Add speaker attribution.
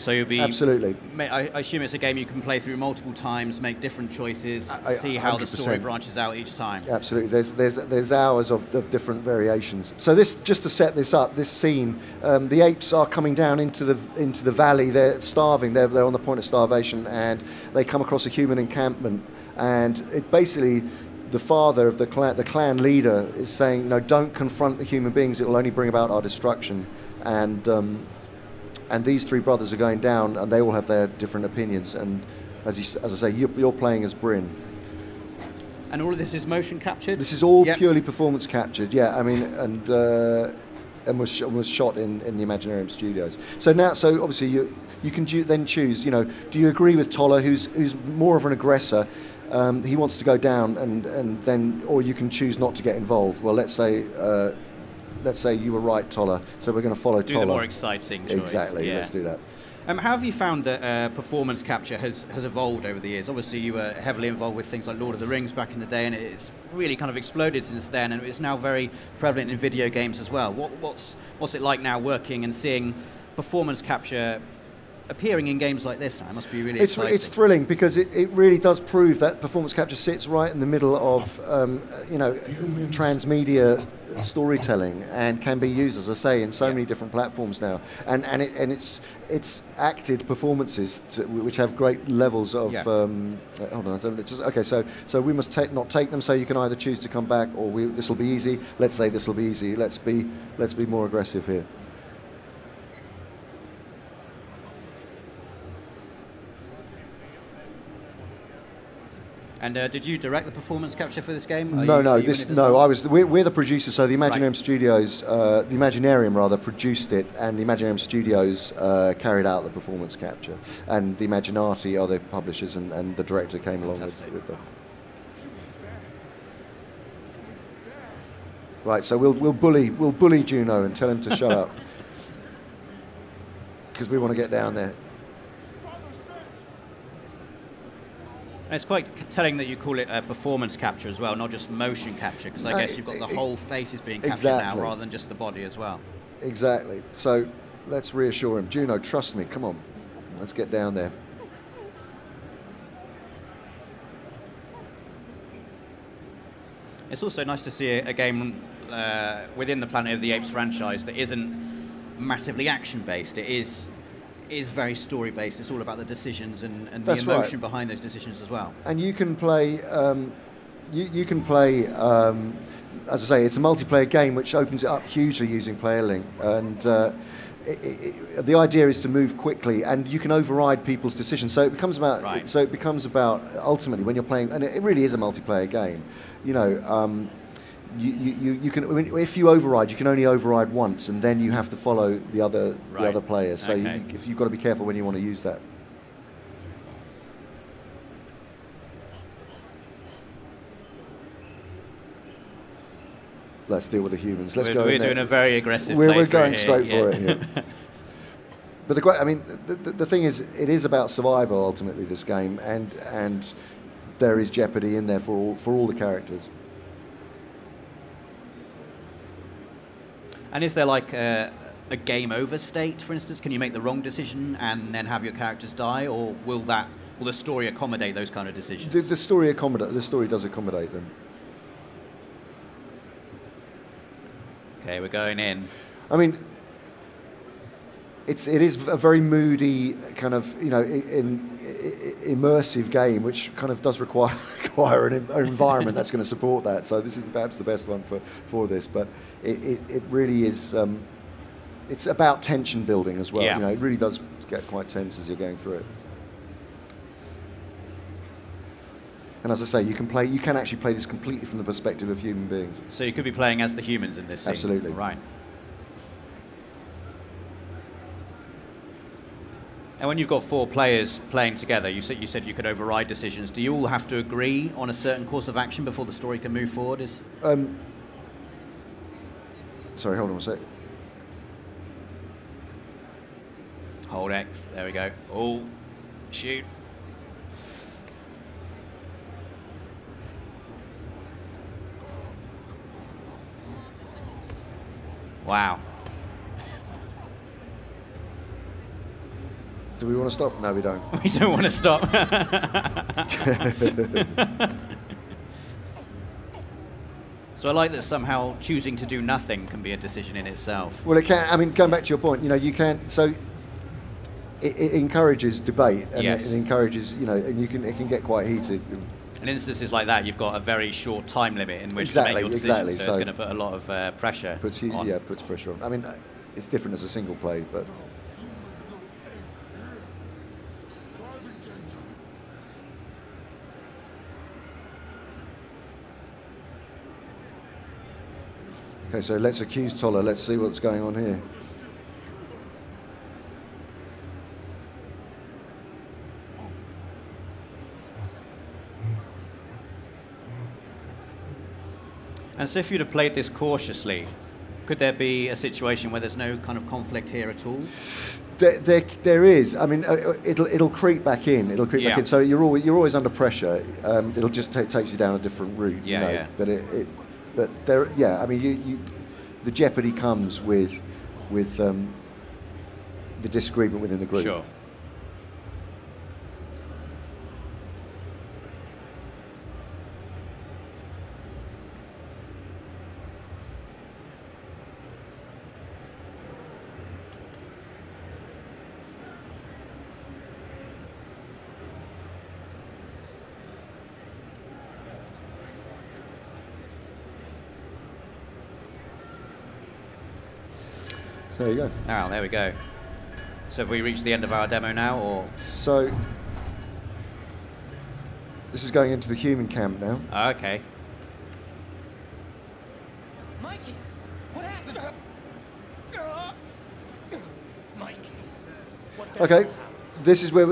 Speaker 1: So you'll be
Speaker 2: absolutely.
Speaker 1: I assume it's a game you can play through multiple times, make different choices, see how the story branches out each time.
Speaker 2: Absolutely, there's hours of different variations. So this, just to set this up, this scene, the apes are coming down into the valley. They're starving. They're on the point of starvation, and they come across a human encampment, and it basically. The father of the clan leader is saying, no, don't confront the human beings. It will only bring about our destruction. And these three brothers are going down, and they all have their different opinions. And as I say, you're playing as Bryn.
Speaker 1: And all of this is motion captured?
Speaker 2: This is all purely performance captured, yeah. I mean, and was shot in the Imaginarium Studios. So obviously you can then choose. You know, do you agree with Toller, who's more of an aggressor? He wants to go down, and then, or you can choose not to get involved. Well, let's say you were right, Toller. So we're going to follow Toller.
Speaker 1: Do the more exciting choice.
Speaker 2: Exactly. Yeah. Let's do that.
Speaker 1: How have you found that performance capture has evolved over the years? Obviously, you were heavily involved with things like Lord of the Rings back in the day, and it's really kind of exploded since then, and it's now very prevalent in video games as well. What's it like now working and seeing performance capture appearing in games like this now? It must be really exciting.
Speaker 2: It's thrilling, because it really does prove that performance capture sits right in the middle of transmedia storytelling, and can be used, as I say, in so many different platforms now. And it's acted performances which have great levels of. Hold on, okay. So we must not take them. So you can either choose to come back, or this will be easy. Let's say this will be easy. Let's be more aggressive here.
Speaker 1: And did you direct the performance capture for this game?
Speaker 2: No. We're the producers. So the Imaginarium Studios, the Imaginarium rather, produced it, and the Imaginarium Studios carried out the performance capture, and the Imaginati are the publishers, and the director came along with them. Right. So we'll bully Juno and tell him to shut up, because we want to get down there.
Speaker 1: And it's quite telling that you call it a performance capture as well, not just motion capture, because I guess you've got the whole face is being captured now, rather than just the body as well. Exactly.
Speaker 2: So let's reassure him. Juno, trust me. Come on. Let's get down there.
Speaker 1: It's also nice to see a game within the Planet of the Apes franchise that isn't massively action-based. It is very story-based. It's all about the decisions and the emotion behind those decisions as well.
Speaker 2: And you can play, you can play, as I say, it's a multiplayer game which opens it up hugely using player link. And the idea is to move quickly, and you can override people's decisions. So it becomes about, ultimately when you're playing, and it really is a multiplayer game. You know. You can, I mean, if you override, you can only override once, and then you have to follow the other players. So if you've got to be careful when you want to use that. Let's deal with the humans.
Speaker 1: We're doing a very aggressive.
Speaker 2: We're going straight for it here. But the thing is, it is about survival ultimately. This game, and there is jeopardy in there for all the characters.
Speaker 1: And is there like a game over state, for instance? Can you make the wrong decision and then have your characters die, or will the story accommodate those kind of decisions?
Speaker 2: The story does accommodate them.
Speaker 1: Okay, we're going in.
Speaker 2: I mean, it is a very moody kind of, immersive game, which kind of does require an environment that's going to support that. So this is perhaps the best one for this, but it really is. It's about tension building as well.
Speaker 1: Yeah.
Speaker 2: It really does get quite tense as you're going through it. And as I say, you can actually play this completely from the perspective of human beings.
Speaker 1: So you could be playing as the humans in this scene.
Speaker 2: Absolutely.
Speaker 1: Right. And when you've got 4 players playing together, you said you could override decisions. Do you all have to agree on a certain course of action before the story can move forward?
Speaker 2: Sorry, hold on a sec.
Speaker 1: Hold X. There we go. Oh, shoot. Wow.
Speaker 2: Do we want to stop? No, we don't.
Speaker 1: We don't want to stop. So I like that somehow choosing to do nothing can be a decision in itself.
Speaker 2: Well, it can. I mean, going back to your point, you know, you can. So it encourages debate, and
Speaker 1: Yes.
Speaker 2: it encourages, you know, and it can get quite heated.
Speaker 1: In instances like that, you've got a very short time limit in which
Speaker 2: Exactly,
Speaker 1: to make your decision,
Speaker 2: exactly.
Speaker 1: so
Speaker 2: So
Speaker 1: it's going to put a lot of pressure on.
Speaker 2: Yeah, puts pressure on. I mean, it's different as a single play, but. Okay, so let's accuse Toller. Let's see what's going on here.
Speaker 1: And so if you'd have played this cautiously, could there be a situation where there's no kind of conflict here at all?
Speaker 2: There is. I mean, it'll creep back in. It'll creep back in. So you're always under pressure. It'll just takes you down a different route.
Speaker 1: Yeah,
Speaker 2: you know?
Speaker 1: yeah.
Speaker 2: But there, yeah. I mean, the jeopardy comes with the disagreement within the group.
Speaker 1: Sure.
Speaker 2: There you go.
Speaker 1: Oh, there we go. So have we reached the end of our demo now, or?
Speaker 2: So this is going into the human camp now.
Speaker 1: Oh, okay.
Speaker 3: Mikey, what happened? Mikey. What the
Speaker 2: Okay,
Speaker 3: hell?
Speaker 2: this is where